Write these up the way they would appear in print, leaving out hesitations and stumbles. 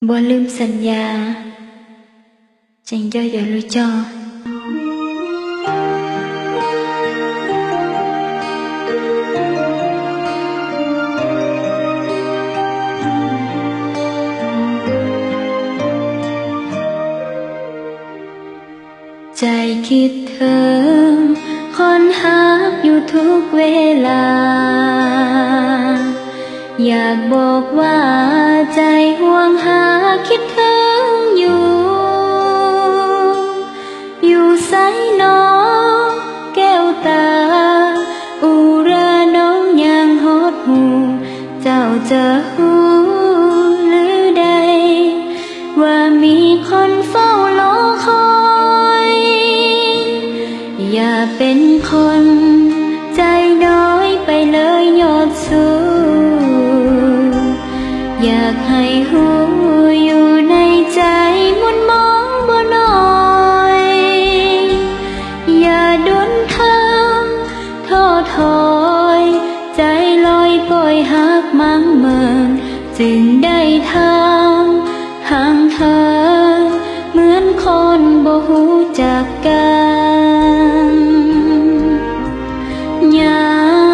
บ่ลืมสัญญาจึงย่อยรู้จอใจคิดถึงคนหักอยู่ทุกเวลาอยากบอกว่าใจห่วงหาคิดถึงอยู่ไสน้องแก้วตาอุราน้องยังหดหูเจ้าจะหูหรือใดว่ามีคนเฝ้ารอคอยอย่าเป็นคนใจน้อยไปเลยยอดสู้อยากให้หูอยู่ในใจมุนมองบ่น้อยอย่าดนทางท้อถอยใจลอยปล่อยหักมั่งเมินจึงได้ทางห่างเหินเหมือนคนบ่ฮู้จักกันยั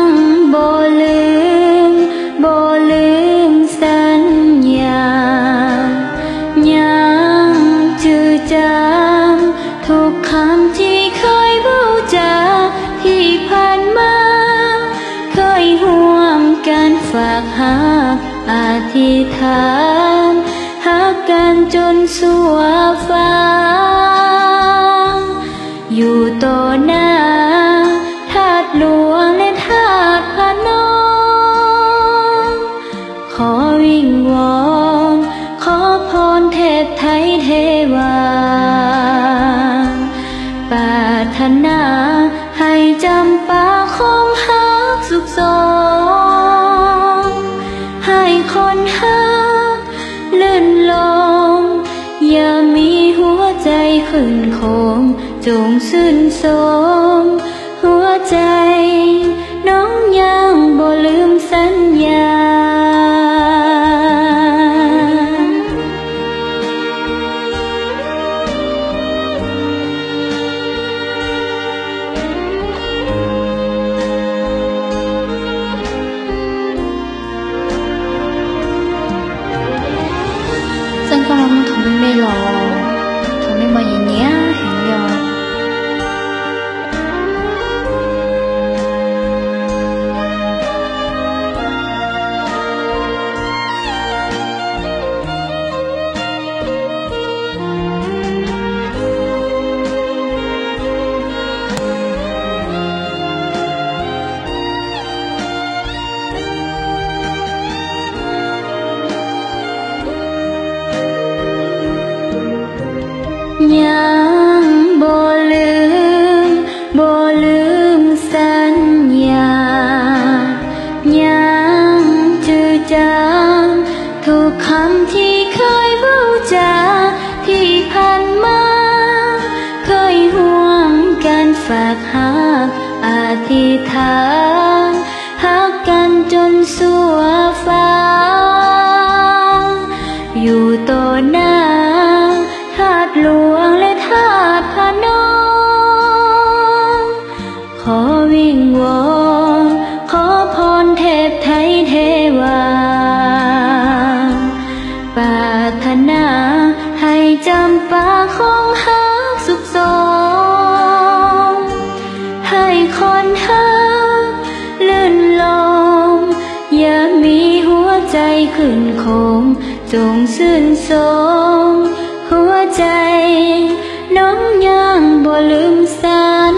งบ่ลืมสัญญายังจืดจำทุกคำที่เคยเว้าจาที่ผ่านมาเคยห่วงกันฝากหักอธิษฐานหักกันจนสัวฟ้าอยู่ต่อหน้าธาตุหลวงและธาตุพนมขอวิงวอนขอพรเทพไทยเทวาปรารถนาให้จำปาคงหักสุขสมให้คนหักลื่นลมอย่ามีหัวใจขึ้นโคมจงชื่นชมหัวใจน้องยังบ่ลืมสัญญา真刚刚同妹妹咯，同妹妹一年很了。ยังบ่ลืมสัญญายังจืดจำทุกคำที่เคยเว้าจาที่ผ่านมาเคยห่วงกันฝากหักอธิษฐานหักกันจนสัวฟ้าอยู่ต่อหน้าธาตุหลวงและธาตุพนมขอวิงวอนขอพรเทพไทยเทวาปรารถนาให้จำปาคงหักสุขสมให้คนหักลื่นลมอย่ามีหัวใจขึ้นโคมจงชื่นชมหัวใจน้องยังบ่ลืมสัญ